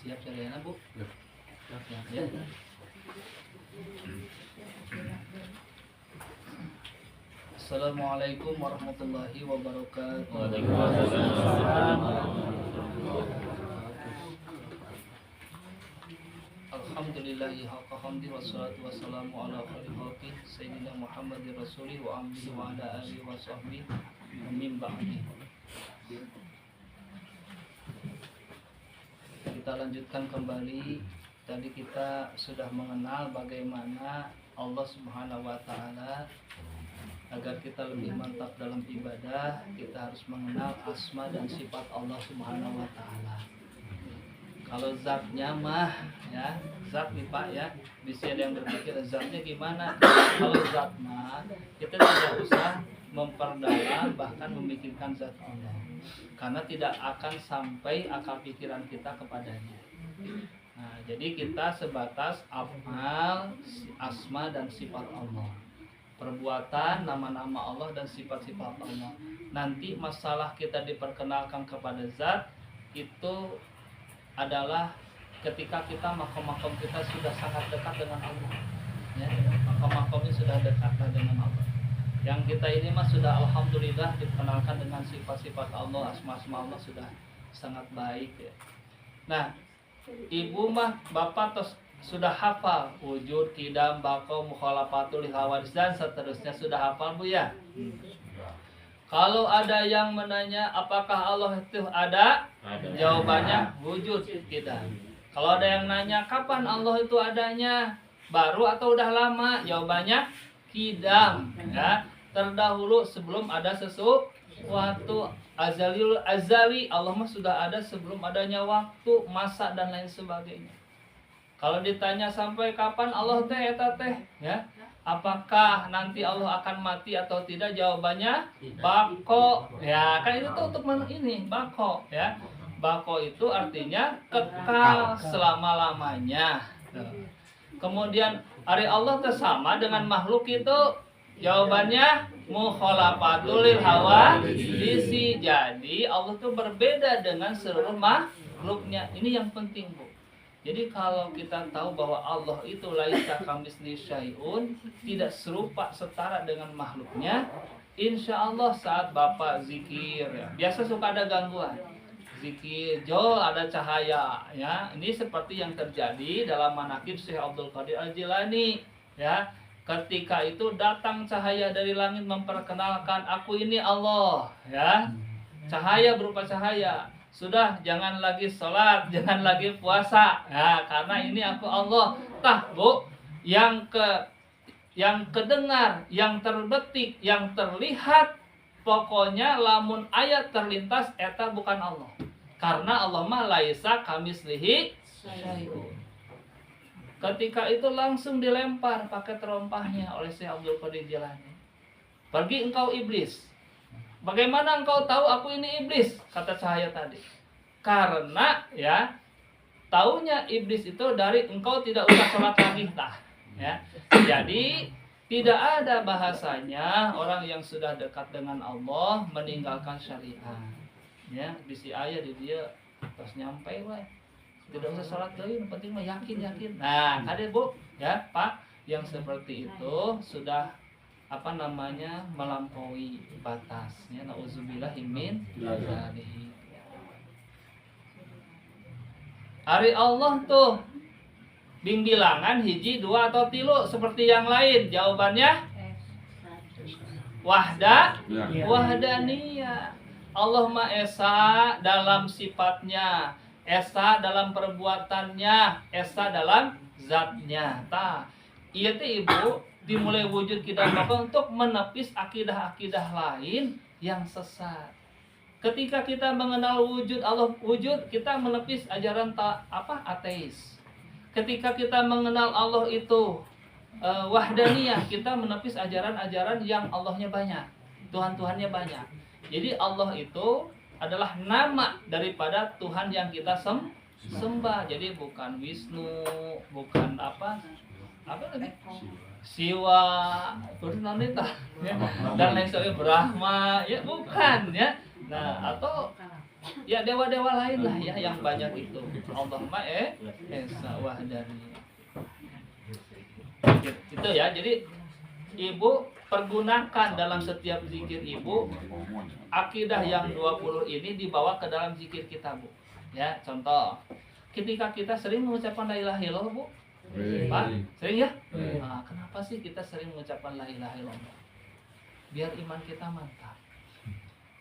Siap Syariana Bu? Ya. Ya. Assalamualaikum warahmatullahi wabarakatuh. Waalaikumsalam. Alhamdulillahi haqqa hamdi wassalatu wassalamu ala khairil khalqi sayyidina Muhammadir rasulih wa ambihi wa ala alihi wa sahbihi min ba'di. Kita lanjutkan kembali. Tadi kita sudah mengenal bagaimana Allah Subhanahu wa taala. Agar kita lebih mantap dalam ibadah, kita harus mengenal asma dan sifat Allah Subhanahu wa taala. Kalau zatnya mah ya, zat nih Pak ya, bisa ada yang berpikir zatnya gimana? Kalau zat mah kita tidak usah memperdalam bahkan memikirkan zat Allah. Karena tidak akan sampai akal pikiran kita kepadanya. Nah, jadi kita sebatas af'al, asma dan sifat Allah. Perbuatan, nama-nama Allah dan sifat-sifat Allah. Nanti masalah kita diperkenalkan kepada zat itu adalah ketika kita makom-makom kita sudah sangat dekat dengan Allah. Ya, makom-makomnya sudah dekat dengan Allah. Yang kita ini mah sudah alhamdulillah dikenalkan dengan sifat-sifat Allah, asma-asma Allah sudah sangat baik ya. Nah, ibu mah bapak sudah hafal wujud, qidam, baqo, mukhalafatul hawadits dan seterusnya sudah hafal Bu ya. Kalau ada yang menanya apakah Allah itu ada? Jawabannya wujud, qidam. Kalau ada yang nanya kapan Allah itu adanya? Baru atau udah lama? Jawabannya qidam ya. Terdahulu sebelum ada sesuatu azali Allah mah sudah ada sebelum adanya waktu, masa dan lain sebagainya. Kalau ditanya sampai kapan Allah teh eta teh ya, apakah nanti Allah akan mati atau tidak? Jawabannya bako ya, kan itu tuh untuk ini bako ya. Bako itu artinya kekal selama-lamanya. Kemudian ari Allah teh sama dengan makhluk itu? Jawabannya mukhalafatul hawadits. Jadi Allah tuh berbeda dengan seluruh makhluknya. Ini yang penting Bu. Jadi kalau kita tahu bahwa Allah itu laisa kamitslihi syai'un, tidak serupa setara dengan makhluknya, insya Allah saat Bapak zikir ya, biasa suka ada gangguan. Zikir jol ada cahaya ya. Ini seperti yang terjadi dalam manaqib Syekh Abdul Qadir Al-Jilani ya. Ketika itu datang cahaya dari langit memperkenalkan aku ini Allah ya. Cahaya berupa cahaya. Sudah jangan lagi sholat, jangan lagi puasa ya, karena ini aku Allah. Tah Bu, yang kedengar, yang terbetik, yang terlihat, pokoknya lamun ayat terlintas eta bukan Allah. Karena Allah mah laisa kamitslihi syai'un. Ketika itu langsung dilempar pakai terompahnya oleh Syekh Abdul Qadir Jilani. Pergi engkau iblis. Bagaimana engkau tahu aku ini iblis? Kata cahaya tadi. Karena ya taunya iblis itu dari engkau tidak usah sholat lagi tah. Ya. Jadi tidak ada bahasanya orang yang sudah dekat dengan Allah meninggalkan syariat. Ya, bisi ayah di dia terus nyampe we. Tidak usah sholat lagi, yang penting mah yakin. Nah, ada Bu, ya Pak, yang seperti itu sudah melampaui batasnya. Nauzubillahi min dzalik. Hari Allah tuh bilangan hiji, dua atau tilu seperti yang lain. Jawabannya wahdaniyah. Allah Maha Esa dalam sifatnya, Esa dalam perbuatannya, Esa dalam zatnya. Iya teh Ibu dimulai wujud kita untuk menepis akidah-akidah lain yang sesat. Ketika kita mengenal wujud Allah wujud, kita menepis ajaran ateis. Ketika kita mengenal Allah itu wahdaniyah, kita menepis ajaran-ajaran yang Allahnya banyak, Tuhan-Tuhannya banyak. Jadi Allah itu adalah nama daripada Tuhan yang kita sembah. Jadi bukan Wisnu, bukan apa lagi? Siwa, Purnanita, ya, dan lain sebagainya, Brahma, ya bukan ya. Nah, atau ya dewa-dewa lain lah ya yang banyak itu. Allahumma esa wahdani. Itu ya. Jadi ibu pergunakan dalam setiap zikir ibu akidah yang 20 ini dibawa ke dalam zikir kita, Bu. Ya, contoh. Ketika kita sering mengucapkan la ilaha illallah, Bu. Pak, sering ya? Nah, kenapa sih kita sering mengucapkan la ilaha illallah? Biar iman kita mantap.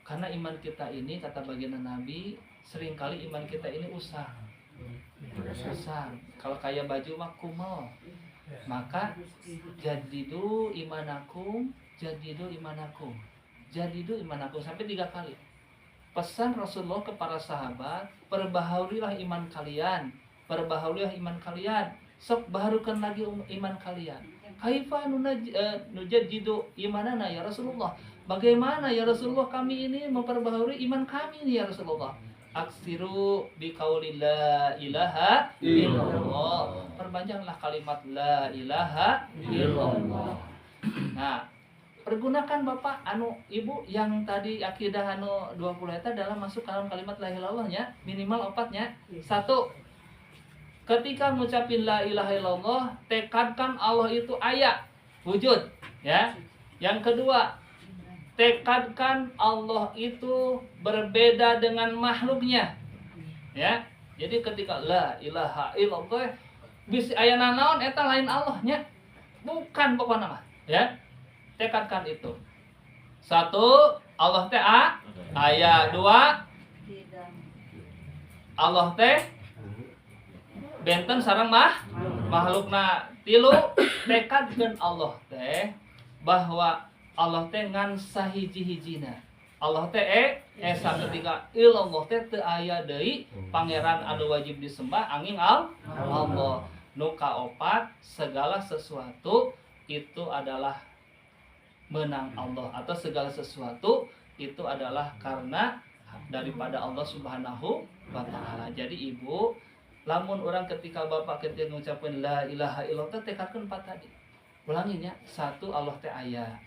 Karena iman kita ini kata baginda Nabi, seringkali iman kita ini usang. Kalau kayak baju mah kumel. Maka jadidu imanakum sampai 3 kali. Pesan Rasulullah kepada sahabat, perbaharuilah iman kalian. Sok baharukan lagi iman kalian. Kaifa nujaddidu imanana ya Rasulullah? Bagaimana ya Rasulullah kami ini memperbaharui iman kami nih ya Rasulullah? Aksiru biqauli la ilaha illallah. Perbanjaklah kalimat la ilaha illallah. Nah, pergunakan Bapak Ibu yang tadi akidah 20 eta dalam masuk dalam kalimat la ilaha illallahnya, minimal 4-nya. 1. Ketika ngucapin la ilaha illallah, tekadkan Allah itu aya, wujud, ya. Yang kedua, tekadkan Allah itu berbeda dengan makhluknya, ya. Jadi ketika la ilaha illallah bisa aya naon eta lain Allahnya, bukan pokoknya mah, ya. Tekadkan itu. 1, Allah teh aya. 2, Allah teh benten sareng makhlukna. 3, tekadkeun Allah teh bahwa Allah teh ngan sahiji-hijina. Allah teh esa ketika illallah teh teu aya deui pangeran anu wajib disembah angin Allah. Nu kaopat, segala sesuatu itu adalah menang Allah, atau segala sesuatu itu adalah karena daripada Allah Subhanahu wa taala. Jadi Ibu, lamun orang ketika Bapak ketika ngucapin la ilaha illallah tekadkeun 4 tadi. Ulanginya. 1, Allah teh aya.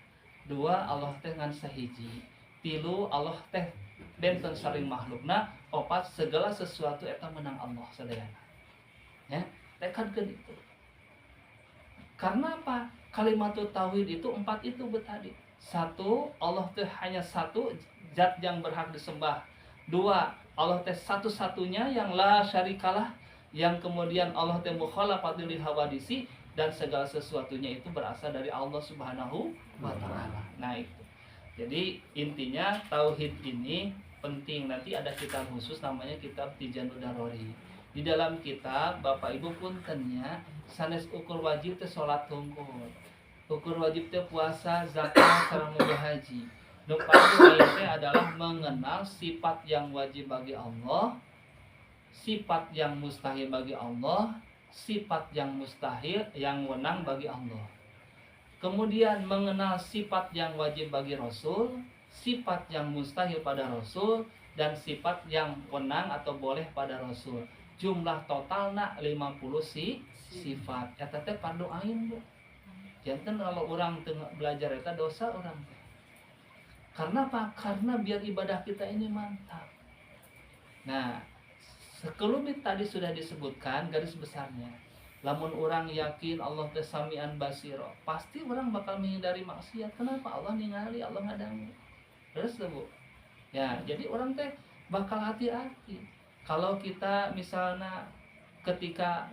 2, Allah teh ngan sahiji. 3, Allah teh benten saring makhlukna. 4, segala sesuatu eta menang Allah sadayana. Ya, tekadkeun itu. Karena apa? Kalimatut tauhid itu 4 itu tadi. 1, Allah teh hanya 1 zat yang berhak disembah. 2, Allah teh satu-satunya yang la syarikalah, yang kemudian Allah teh mukhalafatul lil hawadisi, dan segala sesuatunya itu berasal dari Allah Subhanahu wa taala. Nah, itu. Jadi intinya tauhid ini penting. Nanti ada kitab khusus namanya kitab Tijanul Darori. Di dalam kitab Bapak Ibu puntennya sanes ukur wajib teh salat hungkul. Ukur wajib teh puasa, zakat, sareng haji. Nu paling teh adalah mengenal sifat yang wajib bagi Allah, sifat yang mustahil bagi Allah, sifat yang mustahil yang wenang bagi Allah. Kemudian mengenal sifat yang wajib bagi Rasul, sifat yang mustahil pada Rasul, dan sifat yang wenang atau boleh pada Rasul. Jumlah totalna 50 sifat. Eta teh fardu ain, Bu. Janten kalau orang belajar eta dosa orang. Karena apa? Karena biar ibadah kita ini mantap. Nah, sekelumit tadi sudah disebutkan garis besarnya. Lamun orang yakin Allah teh samian basiro, pasti orang bakal menghindari maksiat. Kenapa? Allah ningali, Allah ngadangu. Terus Bu. Ya, jadi orang teh bakal hati-hati. Kalau kita misalnya ketika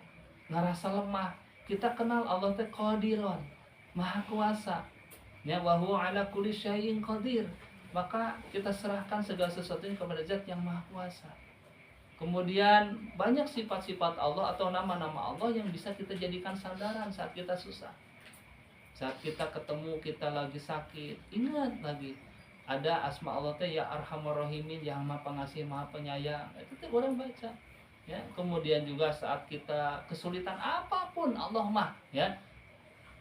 ngerasa lemah, kita kenal Allah teh Qadirun, Maha Kuasa. Ya, wa huwa ala kulli syai'in qadir. Maka kita serahkan segala sesuatunya kepada Zat yang Maha Kuasa. Kemudian banyak sifat-sifat Allah atau nama-nama Allah yang bisa kita jadikan sandaran saat kita susah. Saat kita ketemu kita lagi sakit, ingat lagi ada asma Allah teh ya Arhamar Rahimin, yang Maha Pengasih, Maha Penyayang. Itu teh orang baca. Ya, kemudian juga saat kita kesulitan apapun Allah mah, ya.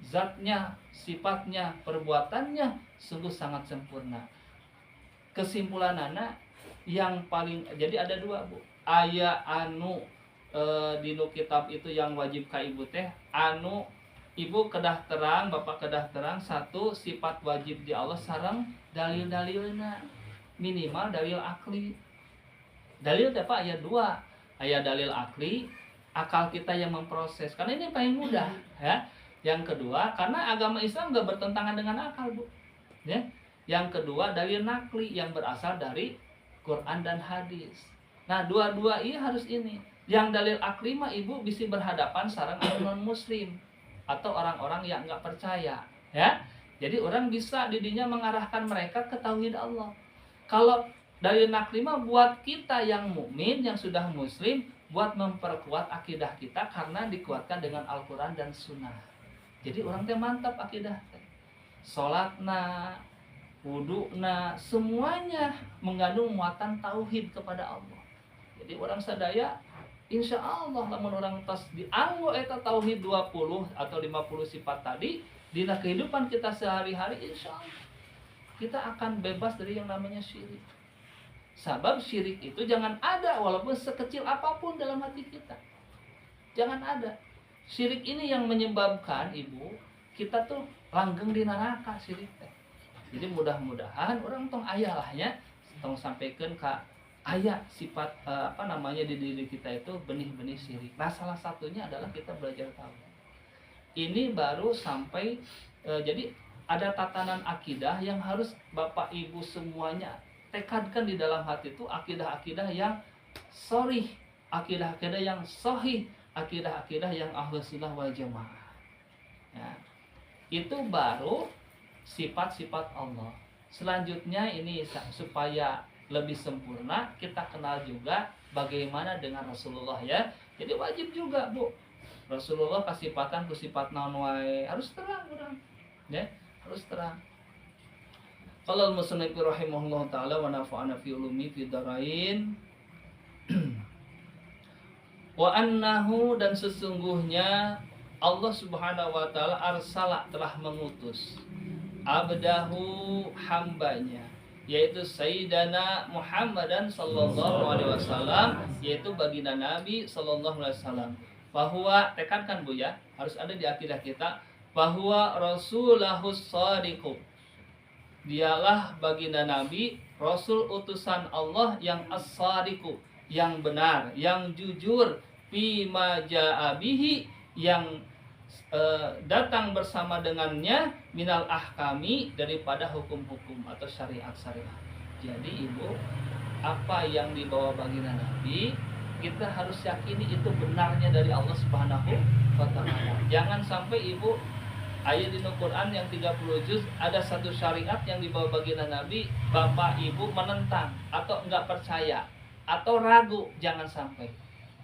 Zatnya, sifatnya, perbuatannya sungguh sangat sempurna. Kesimpulan anak yang paling, jadi ada 2 Bu. Aya anu di kitab itu yang wajib ka ibu teh anu ibu kedah terang, Bapak kedah terang 1 sifat wajib di Allah sareng dalil-dalilna, minimal dalil akli. Dalil teh Pak ayat 2. Ayat dalil akli, akal kita yang memproses. Karena ini paling mudah, ya. Yang kedua, karena agama Islam nggak bertentangan dengan akal, Bu. Ya. Yang kedua, dalil nakli yang berasal dari Quran dan hadis. Nah, dua-dua ini harus ini. Yang dalil akli mah Ibu bisa berhadapan sareng non muslim atau orang-orang yang nggak percaya, ya. Jadi orang bisa didinya mengarahkan mereka ke tauhid Allah. Kalau dalil nakli mah buat kita yang mukmin yang sudah muslim, buat memperkuat akidah kita karena dikuatkan dengan Al-Quran dan Sunnah. Jadi orang teh mantap akidah teh. Salatna, wudukna, semuanya mengandung muatan tauhid kepada Allah. Jadi orang sadaya, insya Allah lamun orang tas dianggo eta tauhid 20 atau 50 sifat tadi, di kehidupan kita sehari-hari insya Allah kita akan bebas dari yang namanya syirik. Sebab syirik itu jangan ada walaupun sekecil apapun dalam hati kita. Jangan ada. Syirik ini yang menyebabkan Ibu, kita tuh langgeng di neraka syirik teh. Jadi mudah-mudahan orang tong aya lah ya, tong sampaikan ke aya sifat di diri kita itu benih-benih syirik. Nah, salah satunya adalah kita belajar tahu. Ini baru sampai jadi ada tatanan akidah yang harus Bapak Ibu semuanya tekadkan di dalam hati itu, akidah-akidah yang sharih, akidah-akidah yang sahih, akidah-akidah yang ahlus sunnah wal jamaah. Ya. Itu baru sifat-sifat Allah. Selanjutnya ini supaya lebih sempurna kita kenal juga bagaimana dengan Rasulullah, ya. Jadi wajib juga, Bu. Rasulullah kasifatan ku sifat naon wae harus terang urang. Ya, harus terang. Qala al-musannif rahimahullah taala wa nafa'ana fi ulumi fi darain. Wa annahu, dan sesungguhnya Allah Subhanahu wa taala arsala, telah mengutus abdahu, hambanya, yaitu Sayyidana Muhammadan sallallahu alaihi wasallam, yaitu baginda Nabi sallallahu alaihi wasallam. Bahwa tekankan Bu ya, harus ada di akidah kita, bahwa rasulahus shadiqu, dialah baginda Nabi, rasul utusan Allah yang as-shadiqu, yang benar, yang jujur, bima ja'a bihi, yang datang bersama dengannya, minal ahkami, daripada hukum-hukum atau syariat-syariat. Jadi Ibu, apa yang dibawa baginda Nabi, kita harus yakini itu benarnya dari Allah Subhanahu wa taala. Jangan sampai Ibu, ayat di Al-Quran yang 30 juz ada satu syariat yang dibawa baginda Nabi, Bapak Ibu menentang atau enggak percaya atau ragu, jangan sampai.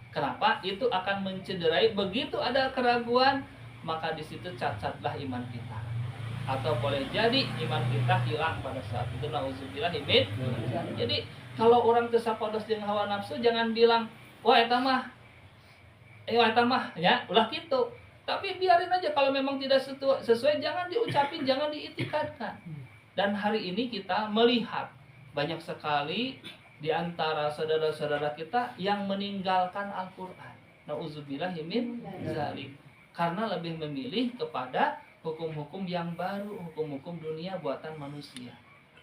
Kenapa? Itu akan mencederai. Begitu ada keraguan, maka di situ cacatlah iman kita. Atau boleh jadi iman kita hilang pada saat itu. Nauzubillah min. Jadi kalau orang tersapados jeung hawa nafsu, jangan bilang, wah eta mah ya, ulah gitu. Tapi biarin aja, kalau memang tidak sesuai jangan diucapin, jangan diitikadkan. Dan hari ini kita melihat banyak sekali di antara saudara-saudara kita yang meninggalkan Al-Quran. Nauzubillah min dzalik. Karena lebih memilih kepada hukum-hukum yang baru, hukum-hukum dunia buatan manusia.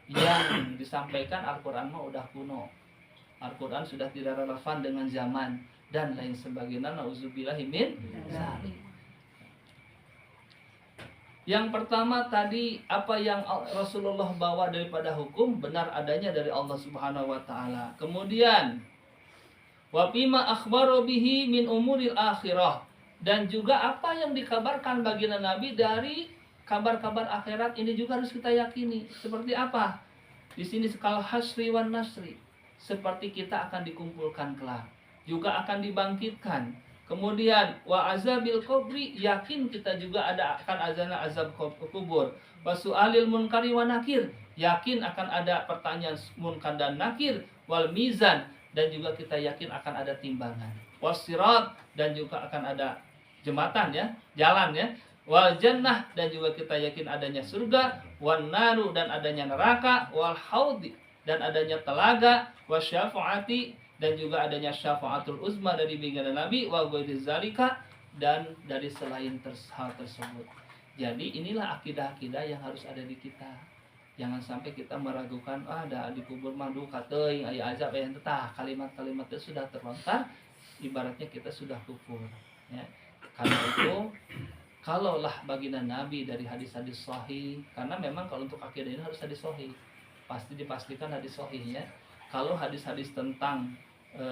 Yang disampaikan Al-Quran mah udah kuno. Al-Quran sudah tidak relevan dengan zaman dan lain sebagainya. Nauzubillah min dzalik. Yang pertama tadi, apa yang Rasulullah bawa daripada hukum benar adanya dari Allah Subhanahu wa taala. Kemudian wa bima akhbara bihi min umuril akhirah, dan juga apa yang dikabarkan baginda Nabi dari kabar-kabar akhirat ini juga harus kita yakini. Seperti apa? Di sini sekal hasri wan nasri, seperti kita akan dikumpulkan kelak, juga akan dibangkitkan. Kemudian wa azabil qabri, yakin kita juga akan azab kubur. Wa su'alil munkari wa nakir, yakin akan ada pertanyaan munkar dan nakir. Wal mizan, dan juga kita yakin akan ada timbangan. Wasirat, dan juga akan ada jembatan ya, jalan ya. Wal jannah, dan juga kita yakin adanya surga. Wan naru, dan adanya neraka. Wal haudi, dan adanya telaga. Wasyafaati, dan juga adanya syafaatul uzma dari baginda Nabi, wa ghairi zalika, dan dari selain hal tersebut. Jadi inilah akidah-akidah yang harus ada di kita. Jangan sampai kita meragukan, ada di kubur mah duka teuing aya azab aya tah, kalimat-kalimat itu sudah terlontar, ibaratnya kita sudah kufur ya. Karena itu kalaulah baginda Nabi dari hadis-hadis sahih, karena memang kalau untuk akidah ini harus hadis sahih, pasti dipastikan hadis sahih ya. Kalau hadis-hadis tentang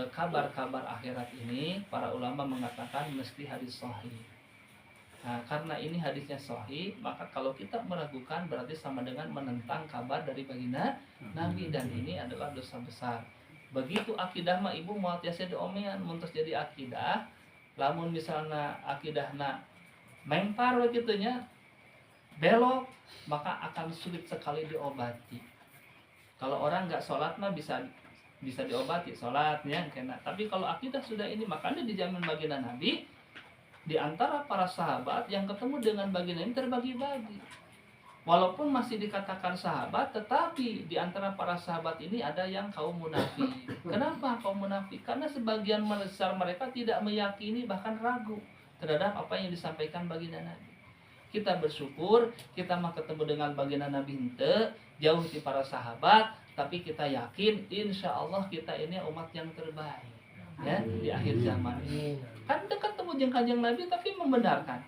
kabar-kabar akhirat ini, para ulama mengatakan mesti hadis sahih. Nah, karena ini hadisnya sahih, maka kalau kita meragukan berarti sama dengan menentang kabar dari baginda Nabi, dan ini adalah dosa besar. Begitu akidah mah ibu mau tiasa diomean, muntus jadi akidah, lamun misalnya akidahna mengpar begitunya, belok, maka akan sulit sekali diobati. Kalau orang nggak sholat mah bisa diobati sholatnya kena. Tapi kalau akidah sudah ini, makanya dijamin baginda Nabi, di antara para sahabat yang ketemu dengan baginda ini terbagi-bagi. Walaupun masih dikatakan sahabat, tetapi di antara para sahabat ini ada yang kaum munafik. Kenapa kaum munafik? Karena sebagian besar mereka tidak meyakini, bahkan ragu terhadap apa yang disampaikan baginda Nabi. Kita bersyukur kita mah ketemu dengan baginda Nabi henteu, jauh di para sahabat, tapi kita yakin insya Allah kita ini umat yang terbaik ya di akhir zaman ini. Kan dekat ketemu jeung Kanjeng Nabi tapi membenarkan,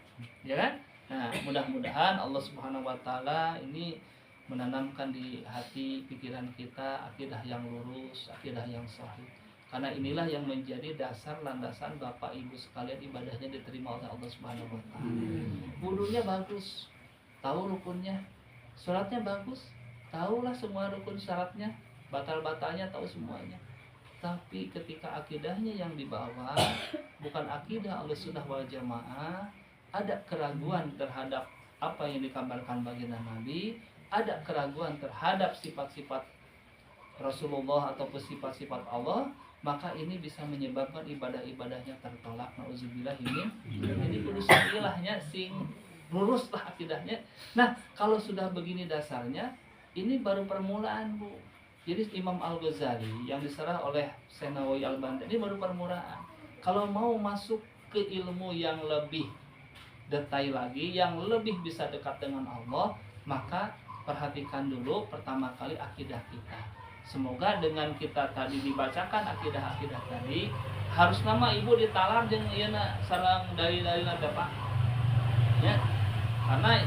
ya kan? Nah, mudah-mudahan Allah Subhanahu wa taala ini menanamkan di hati pikiran kita akidah yang lurus, akidah yang sahih. Karena inilah yang menjadi dasar landasan Bapak Ibu sekalian ibadahnya diterima oleh Allah Subhanahu wa taala. Wudunya bagus, tahu rukunnya. Salatnya bagus, tahulah semua rukun syaratnya, batal-batalnya tahu semuanya. Tapi ketika akidahnya yang dibawa bukan akidah Ahlussunnah wal Jamaah, ada keraguan terhadap apa yang dikabarkan baginda Nabi, ada keraguan terhadap sifat-sifat Rasulullah ataupun sifat-sifat Allah, maka ini bisa menyebabkan ibadah-ibadahnya tertolak. Nauzubillah ini. Jadi kudu ilahnya sing lurus lah akidahnya. Nah, kalau sudah begini dasarnya, ini baru permulaan, Bu. Jadi Imam Al-Ghazali yang diserah oleh Senawi Al-Banten ini baru permulaan. Kalau mau masuk ke ilmu yang lebih detail lagi, yang lebih bisa dekat dengan Allah, maka perhatikan dulu pertama kali akidah kita. Semoga dengan kita tadi dibacakan akidah-akidah tadi, harus nama ibu ditalar jeung ieu sareng dari nate Pak. Ya. Karena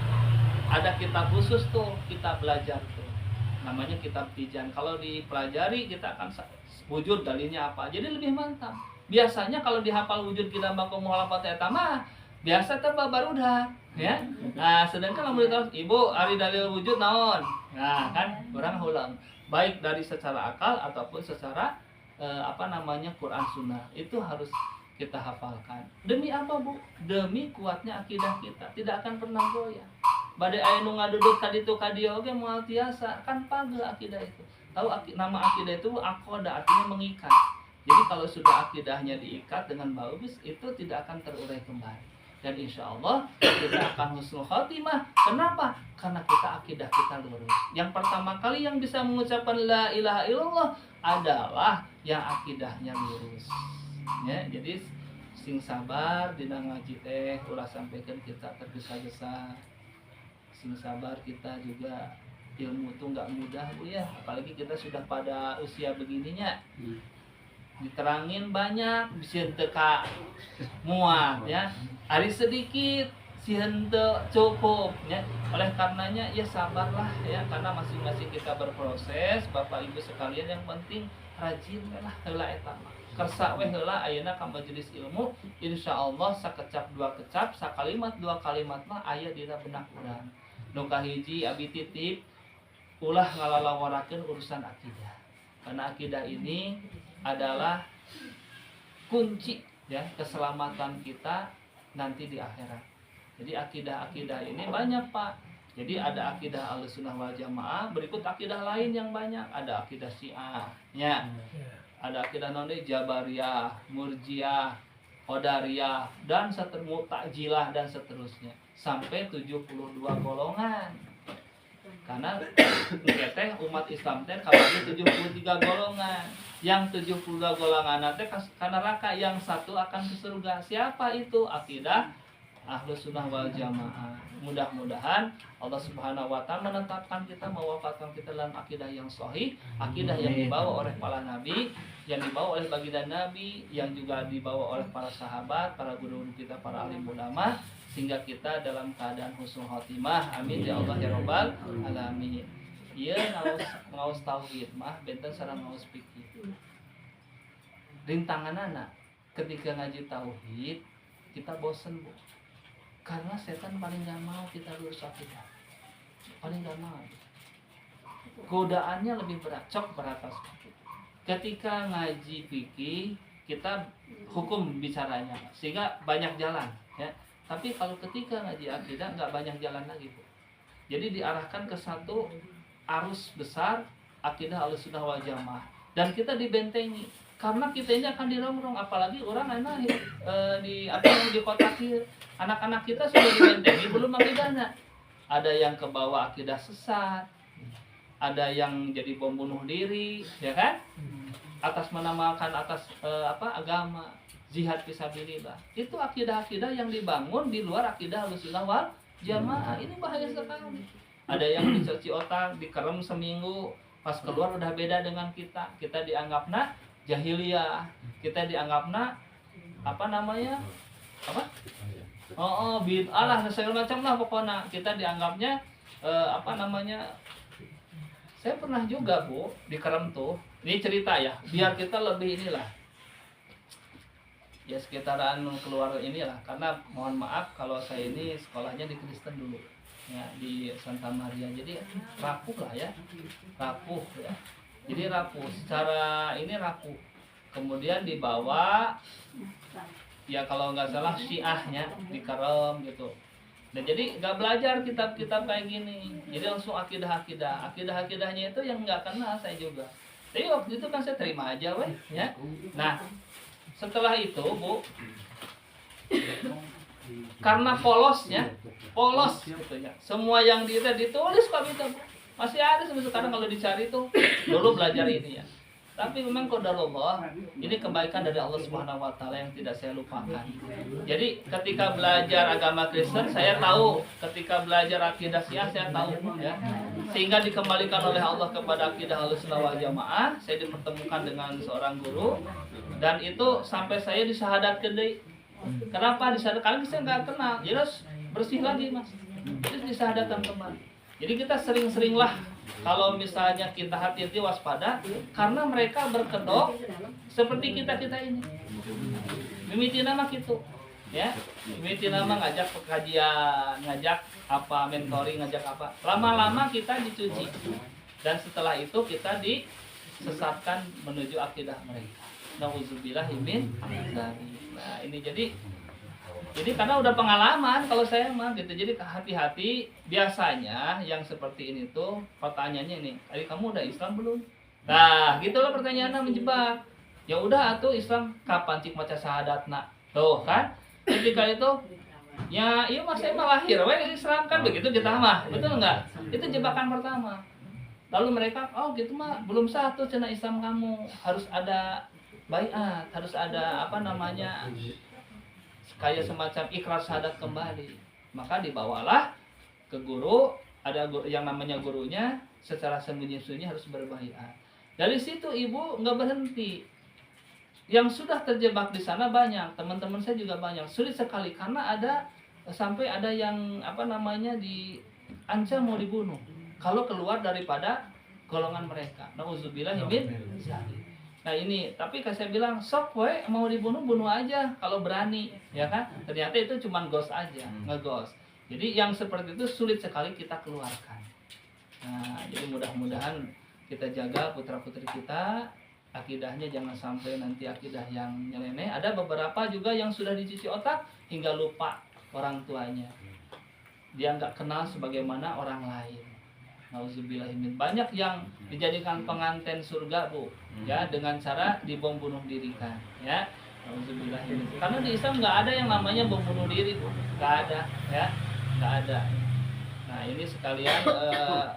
ada kitab khusus tuh, kita belajar tuh. Namanya kitab Tijan. Kalau dipelajari kita akan wujud dalilnya apa. Jadi lebih mantap. Biasanya kalau dihafal wujud kita baku muhalafat eta mah biasa teh barudak, ya. Nah, sedangkan lamun ditahu ibu ari dalil wujud naon? Nah, kan urang ulang. Baik dari secara akal ataupun secara Quran Sunnah. Itu harus kita hafalkan. Demi apa, Bu? Demi kuatnya akidah kita. Tidak akan pernah goyah. Badai aya nu ngaduduk ka ditu ka dieu oge moal tiasa, kan pageu akidah itu. Tahu nama akidah itu aqoda, artinya mengikat. Jadi kalau sudah akidahnya diikat dengan bagus, itu tidak akan terurai kembali. Dan insya Allah kita akan husnul khotimah. Kenapa? Karena kita akidah kita lurus. Yang pertama kali yang bisa mengucapkan la ilaha illallah adalah yang akidahnya lurus. Ya, jadi sing sabar dina ngaji teh ulah sampaikan kita tergesa-gesa. Sing sabar kita juga, ilmu itu nggak mudah, Bu ya, apalagi kita sudah pada usia begininya. Diterangin banyak bisa teka muat ya, hari sedikit si henteu cukup ya. Oleh karenanya ya sabarlah ya, karena masing-masing kita berproses. Bapak Ibu sekalian, yang penting rajin lah heula eta mah. Kersa we heula ayeuna ka majelis ilmu, insyaallah sakecap dua kecap, sakalimat dua kalimat mah aya dina benak urang. Nu kahiji abi titip ulah ngalalawarakeun urusan akidah. Karena akidah ini adalah kunci ya keselamatan kita nanti di akhirat. Jadi akidah-akidah ini banyak, Pak. Jadi ada akidah Ahlussunnah wal Jamaah, berikut akidah lain yang banyak. Ada akidah Syiah, ya. Ada akidah Jabariyah, Murji'ah, Qadariyah, dan Mu'tazilah dan seterusnya. Sampai 72 golongan. Karena teh umat Islam teh kabagi 73 golongan. Yang 72 golongan teh ka neraka, yang satu akan ke surga. Siapa itu? Akidah Ahlus Sunnah wal Jamaah. Mudah-mudahan Allah Subhanahu wa taala menetapkan kita, mewafatkan kita dalam akidah yang sahih, akidah yang dibawa oleh para nabi, yang dibawa oleh baginda Nabi, yang juga dibawa oleh para sahabat, para guru kita, para alim ulama, sehingga kita dalam keadaan husnul khotimah. Amin ya Allah ya rabbal alamin. Ieu ngaos tauhid mah benten sareng ngaos fikih. Rintanganana ketika ngaji tauhid kita bosen, Bu. Karena setan paling gak mau kita lurus akidah. Paling gak mau. Godaannya lebih berat, cok beratas. Ketika ngaji fikih kita hukum bicaranya, sehingga banyak jalan, ya. Tapi kalau ketika ngaji akidah nggak banyak jalan lagi, Bu. Jadi diarahkan ke satu arus besar akidah Ahlussunnah wal Jamaah, dan kita dibentengi karena kita ini akan dirongrong, apalagi orang anak di apa yang di kota kir, anak-anak kita sudah dibentengi belum akidahnya. Ada yang ke bawah akidah sesat, ada yang jadi bom bunuh diri, ya kan? Atas menamakan agama, jihad fisabilillah. Itu akidah-akidah yang dibangun di luar akidah Ahlussunnah wal Jamaah. Ini bahaya sekali. Ada yang dicuci otak, dikerem seminggu, pas keluar udah beda dengan kita. Kita dianggapna jahiliyah, kita dianggapna bid'ah lah, segala macam lah pokoknya. Kita dianggapnya saya pernah juga, Bu, dikerem tuh. Ini cerita ya, biar kita lebih inilah. Ya sekitaran keluar inilah, karena mohon maaf kalau saya ini sekolahnya di Kristen dulu. Ya, di Santa Maria. Jadi rapuh lah ya. Rapuh ya. Jadi rapuh, secara ini rapuh. Kemudian dibawa, ya kalau nggak salah Syiahnya dikerem gitu. Dan jadi nggak belajar kitab-kitab kayak gini. Jadi langsung akidah-akidahnya itu yang nggak kenal saya juga. Tapi waktu itu kan saya terima aja, weh, ya. Nah, setelah itu, Bu, karena polos gitu ya. Semua yang ditulis kok gitu, Bu. Masih ada sampai sekarang kalau dicari tuh. Dulu belajar ini ya. Tapi memang qadarullah, ini kebaikan dari Allah Subhanahu wa taala yang tidak saya lupakan. Jadi ketika belajar agama Kristen saya tahu, ketika belajar akidah Syiah saya tahu ya. Sehingga dikembalikan oleh Allah kepada akidah Ahlussunnah wal Jamaah, saya dipertemukan dengan seorang guru dan itu sampai saya disyahadatkeun deui. Kenapa disyahadatkan? Karena saya enggak kenal. Jadi harus bersih lagi, Mas. Jadi disyahadatkan kembali. Jadi kita sering-seringlah kalau misalnya kita hati-hati waspada karena mereka berkedok seperti kita ini. Mimiti nama gitu, ya. Mimiti nama ngajak pengajian, ngajak apa mentoring, ngajak apa. Lama-lama kita dicuci dan setelah itu kita disesatkan menuju akidah mereka. Nauzubillah min dzalik. Nah ini jadi karena udah pengalaman kalau saya mah gitu, jadi hati-hati. Biasanya yang seperti ini tuh pertanyaannya ini, "Adik kamu udah Islam belum?" Nah gitulah pertanyaannya menjebak. Ya udah atuh Islam kapan cik maca syahadatna tuh kan. Ketika itu ya iya mas saya mah lahir we Islam kan begitu kita mah, betul nggak? Itu jebakan pertama. Lalu mereka oh gitu mah belum satu cenah Islam kamu, harus ada baiat, harus ada kayak semacam ikrar syahadat kembali. Maka dibawalah ke guru, ada yang namanya gurunya, secara sembunyi-sembunyi harus berbaiat. Dari situ ibu nggak berhenti. Yang sudah terjebak di sana banyak, teman-teman saya juga banyak. Sulit sekali karena sampai ada yang diancam mau dibunuh kalau keluar daripada golongan mereka. Nauzubillah min dzalik. Nah ini, tapi saya bilang sok we mau dibunuh bunuh aja kalau berani, ya kan? Ternyata itu cuma ghost aja, ngeghost. Jadi yang seperti itu sulit sekali kita keluarkan. Nah, jadi mudah-mudahan kita jaga putra-putri kita, akidahnya jangan sampai nanti akidah yang nyeleneh. Ada beberapa juga yang sudah dicuci otak hingga lupa orang tuanya. Dia nggak kenal sebagaimana orang lain. Nauzubillahimin. Banyak yang dijadikan pengantin surga, Bu, ya, dengan cara dibom bunuh dirikan, ya. Nauzubillahimin. Karena di Islam nggak ada yang namanya bom bunuh diri, Bu. Nggak ada, ya. Nggak ada. Nah, ini sekalian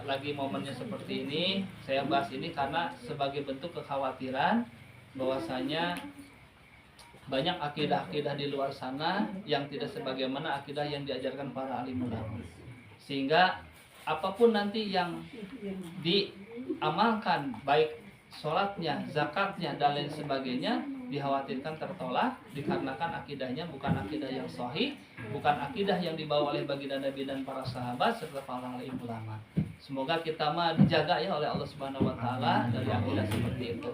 lagi momennya seperti ini, saya bahas ini karena sebagai bentuk kekhawatiran bahwasanya banyak akidah-akidah di luar sana yang tidak sebagaimana akidah yang diajarkan para alim ulama. Sehingga apapun nanti yang diamalkan, baik sholatnya, zakatnya, dan lain sebagainya, dikhawatirkan tertolak dikarenakan akidahnya bukan akidah yang sahih, bukan akidah yang dibawa oleh baginda Nabi dan para sahabat serta para alim ulama. Semoga kita mah dijaga ya oleh Allah Subhanahu wa taala dari akidah seperti itu.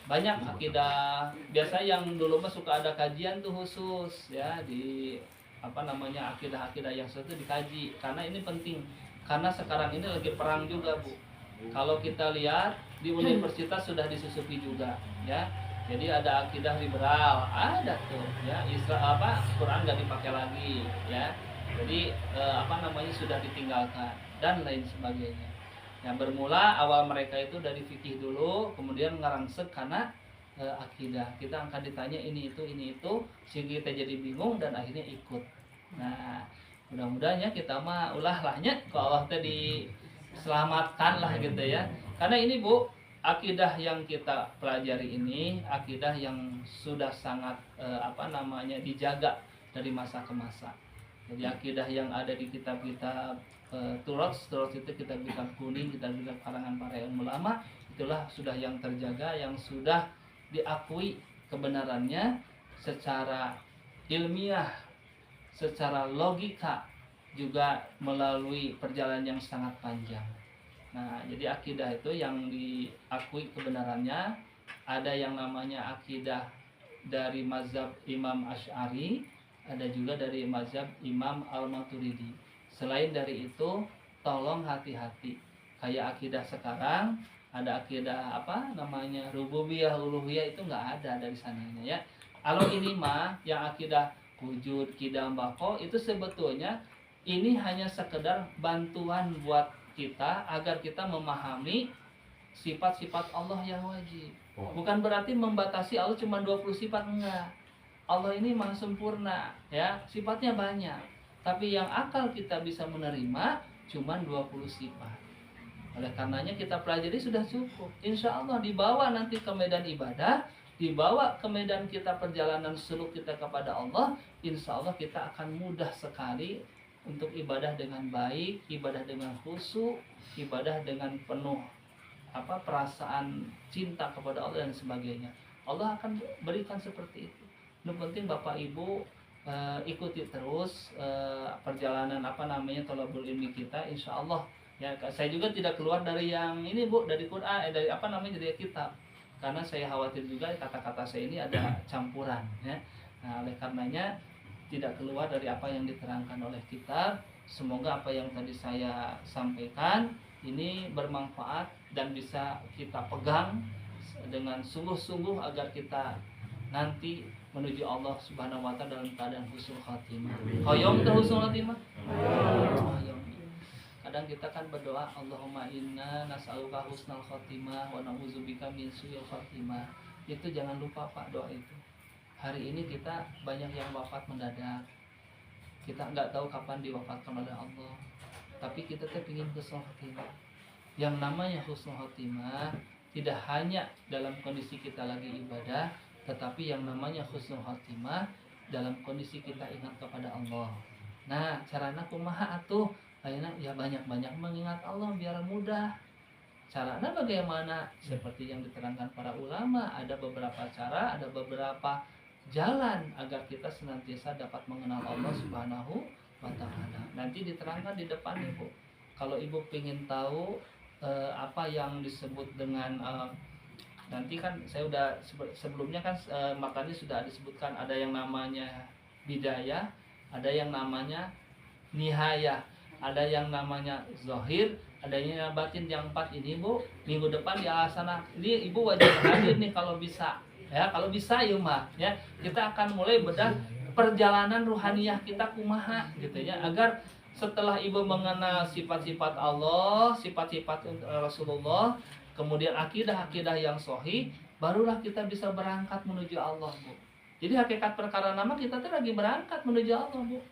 Banyak akidah biasa yang dulu mah suka ada kajian tuh khusus ya di akidah-akidah yang satu dikaji karena ini penting. Karena sekarang ini lagi perang juga, Bu. Kalau kita lihat di universitas sudah disusupi juga ya. Jadi ada akidah liberal, ada tuh ya, Quran nggak dipakai lagi ya. Jadi sudah ditinggalkan dan lain sebagainya. Yang bermula awal mereka itu dari fikih dulu, kemudian ngarangsek karena akidah. Kita akan ditanya ini itu, sehingga kita jadi bingung dan akhirnya ikut. Nah, mudah-mudahan ya kita mah ulahnya kalau Allah tadi diselamatkan lah gitu ya. Karena ini Bu, akidah yang kita pelajari ini akidah yang sudah sangat dijaga dari masa ke masa. Jadi akidah yang ada di kitab-kitab Turas itu kitab-kitab kuning, kitab-kitab karangan para ulama, itulah sudah yang terjaga, yang sudah diakui kebenarannya secara ilmiah, secara logika, juga melalui perjalanan yang sangat panjang. Nah, jadi akidah itu yang diakui kebenarannya, ada yang namanya akidah dari mazhab Imam Asy'ari, ada juga dari mazhab Imam Al-Maturidi. Selain dari itu, tolong hati-hati. Kayak akidah sekarang, ada akidah rububiyah, uluhiyah, itu nggak ada dari sananya ya. Kalau ini mah yang akidah wujud, qidam, baqo, itu sebetulnya ini hanya sekedar bantuan buat kita agar kita memahami sifat-sifat Allah yang wajib. Bukan berarti membatasi Allah cuma 20 sifat, enggak. Allah ini maha sempurna ya, sifatnya banyak. Tapi yang akal kita bisa menerima cuma 20 sifat. Oleh karenanya kita pelajari sudah cukup. Insya Allah dibawa nanti ke medan ibadah, dibawa ke medan kita perjalanan suluk kita kepada Allah, insya Allah kita akan mudah sekali untuk ibadah dengan baik, ibadah dengan khusyuk, ibadah dengan penuh perasaan cinta kepada Allah dan sebagainya. Allah akan berikan seperti itu. Yang penting Bapak Ibu ikuti terus perjalanan thalabul ilmi kita, insya Allah ya. Saya juga tidak keluar dari yang ini Bu, dari Quran, dari dari kitab, karena saya khawatir juga kata-kata saya ini ada campuran ya. Nah, oleh karenanya tidak keluar dari apa yang diterangkan oleh kitab. Semoga apa yang tadi saya sampaikan ini bermanfaat dan bisa kita pegang dengan sungguh-sungguh agar kita nanti menuju Allah Subhanahu wa taala dalam keadaan husnul khatimah. Hoyong teh husnul khatimah. Kadang kita kan berdoa, Allahumma inna nas'aluka husnul khatimah wa na'udzubika min su'il khatimah. Itu jangan lupa Pak, doa itu. Hari ini kita banyak yang wafat mendadak. Kita nggak tahu kapan diwafatkan oleh Allah. Tapi kita teh ingin husnul khatimah. Yang namanya husnul khatimah tidak hanya dalam kondisi kita lagi ibadah, tetapi yang namanya husnul khatimah dalam kondisi kita ingat kepada Allah. Nah, carana kumaha atuh? Ayeuna ya banyak-banyak mengingat Allah biar mudah. Carana bagaimana? Seperti yang diterangkan para ulama, ada beberapa cara, ada beberapa jalan agar kita senantiasa dapat mengenal Allah Subhanahu wa taala. Nanti diterangkan di depan Ibu. Kalau Ibu ingin tahu apa yang disebut dengan nanti kan saya udah sebelumnya kan makanya sudah disebutkan, ada yang namanya bidayah, ada yang namanya nihayah, ada yang namanya zahir, ada yang batin. Yang 4 ini Bu, minggu depan di Alasana ini Ibu wajib hadir nih kalau bisa ya. Kalau bisa yuk mah ya, kita akan mulai bedah perjalanan ruhaniyah kita kumaha gitu ya, agar setelah Ibu mengenal sifat-sifat Allah, sifat-sifat Rasulullah, kemudian akidah-akidah yang sahih, barulah kita bisa berangkat menuju Allah Bu. Jadi hakikat perkara nama kita tuh lagi berangkat menuju Allah Bu.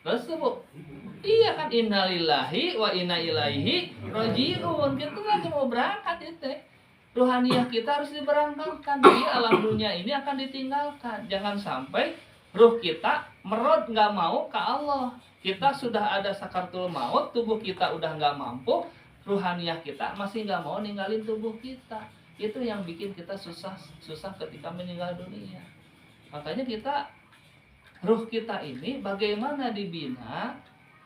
Terus tuh Bu, iya kan, innalillahi wa inna ilaihi raji'un. Kita lagi mau berangkat itu. ruhaniyah kita harus diberangkatkan. Jadi alam dunia ini akan ditinggalkan. Jangan sampai ruh kita merod nggak mau ke Allah. Kita sudah ada sakaratul maut, tubuh kita udah nggak mampu, ruhaniyah kita masih nggak mau ninggalin tubuh kita. Itu yang bikin kita susah ketika meninggal dunia. Makanya kita, ruh kita ini bagaimana dibina,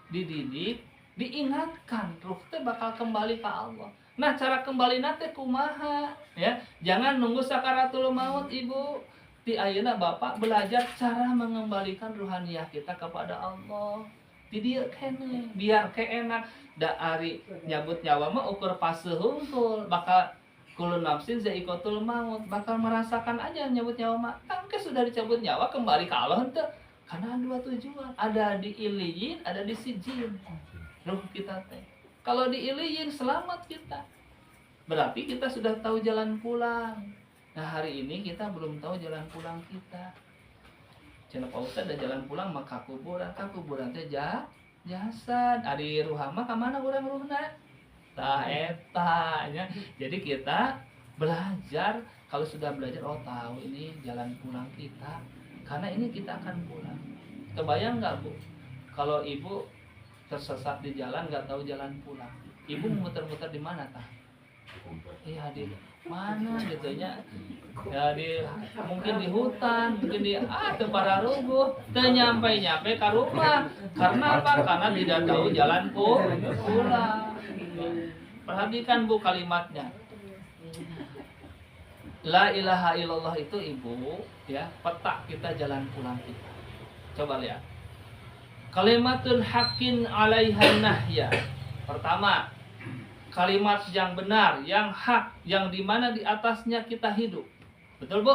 dididik, diingatkan, ruh teh bakal kembali ke Allah. Nah, cara kembali nate kumaha ya? Jangan nunggu sakaratul maut, Ibu. Di ayeuna Bapak belajar cara mengembalikan ruhaniyah kita kepada Allah. Di dieu keneh biar keenak da ari nyabut nyawa mah ukur fase hungkul, bakal kulun nafsin za'iqatul maut, bakal merasakan aja nyabut nyawa mah. Kan sudah dicabut nyawa kembali ke Allah henteu. Karena dua tujuan, ada di iliyin, ada di sijin. Ruh kita teh. Kalau di iliyin selamat kita. Berarti kita sudah tahu jalan pulang. Nah, hari ini kita belum tahu jalan pulang kita. Cenah Pak Ustaz ada jalan pulang maka kuburan, teh jasad. Ari ruhama ka mana urang ruhna? Tah eta nya. Jadi kita belajar, kalau sudah belajar tahu ini jalan pulang kita. Karena ini kita akan pulang. Kebayang nggak Bu? Kalau Ibu tersesat di jalan nggak tahu jalan pulang, Ibu muter-muter di mana tah? Iya di mana gitunya? Ya mungkin di hutan, mungkin di tempat rubuh, dan nyampe ke rumah. Karena apa? Karena tidak tahu jalan pulang. Perhatikan Bu kalimatnya. La ilaha illallah itu Ibu ya, peta kita jalan pulang kita. Coba lihat. Kalimatun haqqin 'alaihan nahya. Pertama, kalimat yang benar, yang hak, yang dimana di atasnya kita hidup. Betul Bu?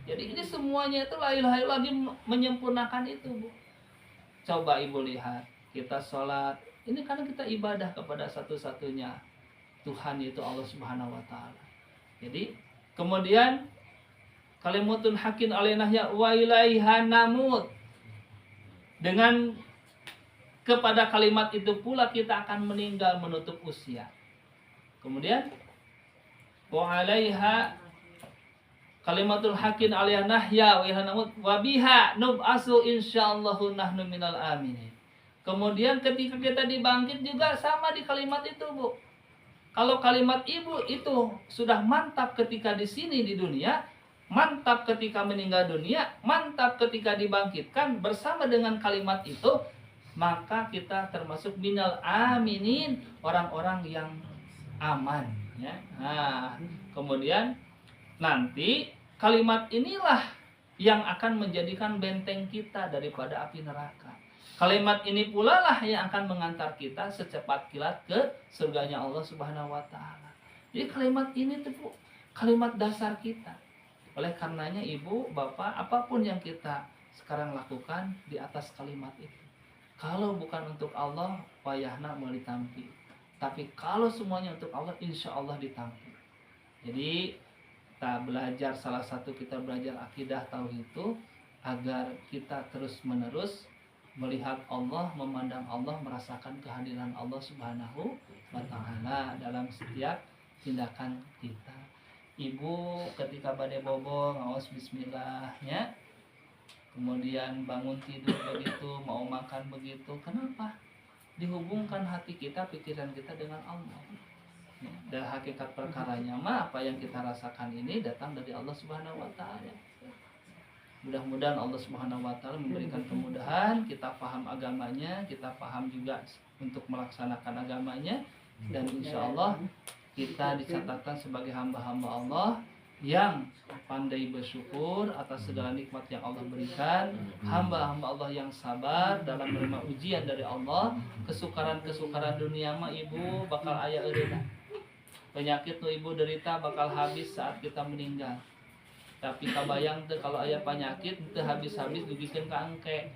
Jadi ini semuanya itu la ilaha illallah menyempurnakan itu Bu. Coba Ibu lihat, kita sholat, ini karena kita ibadah kepada satu-satunya Tuhan, yaitu Allah Subhanahu wa Ta'ala. Jadi kemudian kalimatun haqqin 'alaihan nahya wa ilaiha namut. Dengan kepada kalimat itu pula kita akan meninggal menutup usia. Kemudian wa 'alaiha kalimatul haqqin 'alaiha nahya wa ilaiha namut wa biha nub'asu insyaallahu nahnu minal aminin. Kemudian ketika kita dibangkit juga sama di kalimat itu, Bu. Kalau kalimat Ibu itu sudah mantap ketika di sini di dunia, mantap ketika meninggal dunia, mantap ketika dibangkitkan bersama dengan kalimat itu, maka kita termasuk minal aminin, orang-orang yang aman ya. Nah, kemudian nanti kalimat inilah yang akan menjadikan benteng kita daripada api neraka. Kalimat ini pula lah yang akan mengantar kita secepat kilat ke surganya Allah Subhanahu wa Ta'ala. Jadi kalimat ini tuh kalimat dasar kita. Oleh karenanya Ibu, Bapak, apapun yang kita sekarang lakukan di atas kalimat itu. Kalau bukan untuk Allah, wayahna mau ditampi. Tapi kalau semuanya untuk Allah, insya Allah ditampi. Jadi kita belajar, salah satu kita belajar akidah tauhid itu agar kita terus menerus melihat Allah, memandang Allah, merasakan kehadiran Allah Subhanahu wa Ta'ala dalam setiap tindakan kita. Ibu ketika badai bobo ngaos bismillahnya, kemudian bangun tidur begitu, mau makan begitu. Kenapa? Dihubungkan hati kita, pikiran kita dengan Allah. Dan hakikat perkaranya mah apa yang kita rasakan ini datang dari Allah Subhanahu wa Ta'ala. Mudah-mudahan Allah Subhanahu wa Ta'ala memberikan kemudahan, kita paham agamanya, kita paham juga untuk melaksanakan agamanya, dan insya Allah kita dicatatkan sebagai hamba-hamba Allah yang pandai bersyukur atas segala nikmat yang Allah berikan, hamba-hamba Allah yang sabar dalam menerima ujian dari Allah. Kesukaran-kesukaran dunia mah Ibu bakal aya eureuna. Penyakit nu Ibu derita bakal habis saat kita meninggal. Tapi kabayang teh kalau aya penyakit teu habis-habis dugikeun ka engke.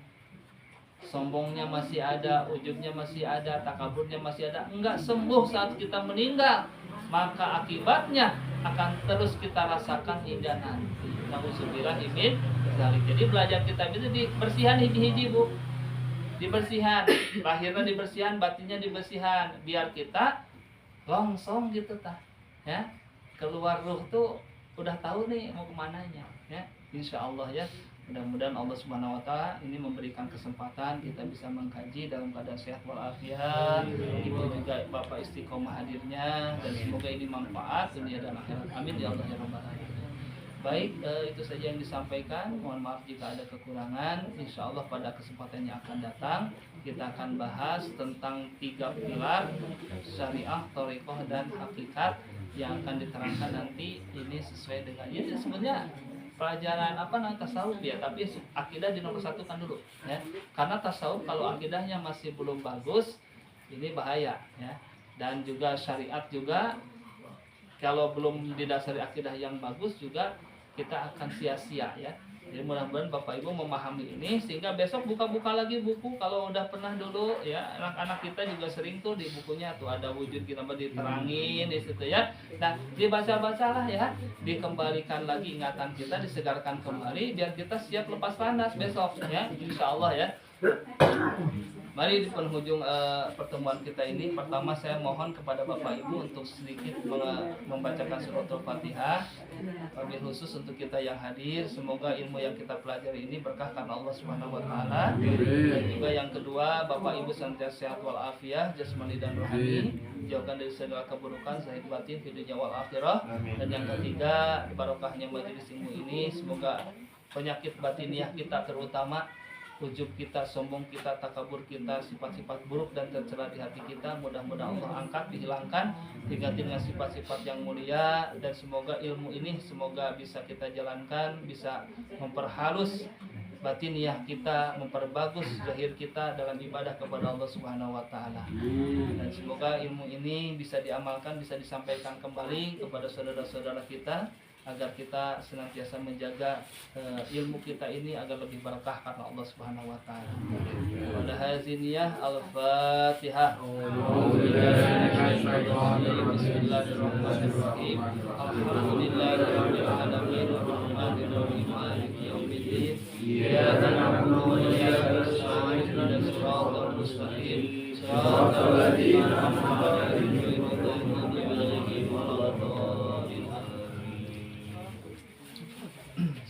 Sombongnya masih ada, ujubnya masih ada, takaburnya masih ada, enggak sembuh saat kita meninggal. Maka akibatnya akan terus kita rasakan hingga nanti. Nauzubillah min dzalik. Jadi belajar kita itu dibersihan hiji-hiji Bu. Dibersihan, lahirnya dibersihan, batinnya dibersihan, biar kita longsong gitu tah. Ya. keluar ruh tuh udah tahu nih mau kemananya ya, insya Allah ya. Mudah-mudahan Allah Subhanahu Wa Taala ini memberikan kesempatan kita bisa mengkaji dalam keadaan sehat walafiat. Ibu juga Bapak istiqomah hadirnya, dan semoga ini manfaat dunia dan akhirat. Amin ya Allah ya Rabbal Alamin. Baik, itu saja yang disampaikan. Mohon maaf jika ada kekurangan. Insya Allah pada kesempatan yang akan datang kita akan bahas tentang 3 pilar syariah, thariqah, dan hakikat yang akan diterangkan nanti. Ini sesuai dengan ini sebenarnya pelajaran tasawuf ya, tapi akidah di nomor 1 kan dulu ya, karena tasawuf kalau akidahnya masih belum bagus ini bahaya ya, dan juga syariat juga kalau belum didasari akidah yang bagus juga kita akan sia-sia ya. Jadi mudah-mudahan Bapak Ibu memahami ini sehingga besok buka-buka lagi buku kalau udah pernah dulu ya. Anak-anak kita juga sering tuh di bukunya tuh ada wujud kita diterangin di situ ya. Nah, dibaca-bacalah ya, dikembalikan lagi ingatan kita, disegarkan kembali biar kita siap lepas landas besok ya, insyaallah ya. Mari di penghujung pertemuan kita ini, pertama saya mohon kepada Bapak Ibu untuk sedikit membacakan suratul Fatihah, wabil khusus untuk kita yang hadir. Semoga ilmu yang kita pelajari ini berkah karena Allah Subhanahu Wa Taala. Dan juga yang kedua, Bapak Ibu senantiasa sehat walafiat jasmani dan rohani, jauhkan dari segala keburukan zahir batin di dunia wal akhirah. Dan yang ketiga, barokahnya majelis ilmu ini, semoga penyakit batiniah kita terutama ujub kita, sombong kita, takabur kita, sifat-sifat buruk dan tercela di hati kita, mudah-mudahan Allah angkat, dihilangkan, diganti dengan sifat-sifat yang mulia. Dan semoga ilmu ini semoga bisa kita jalankan, bisa memperhalus batiniah kita, memperbagus zahir kita dalam ibadah kepada Allah Subhanahu Wa Taala. Dan semoga ilmu ini bisa diamalkan, bisa disampaikan kembali kepada saudara-saudara kita, agar kita senantiasa menjaga ilmu kita ini agar lebih berkah karena Allah Subhanahu Wa Taala. Pada haziniyah Al-Fatihah. Bismillahirrahmanirrahim. Alhamdulillahirabbil alamin arrahmanir rahim maliki yaumiddin. Iyyaka na'budu wa iyyaka nasta'in ihdinas siratal mustaqim. Siratal ladzina an'amta 'alaihim ghairil maghdubi 'alaihim waladdallin.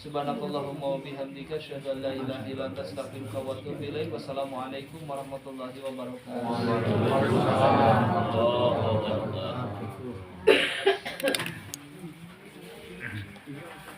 Subhanakallahumma wa bihamdika asyhadu an la ilaha illa anta astaghfiruka wa atubu ilaik. Wassalamualaikum warahmatullahi wabarakatuh.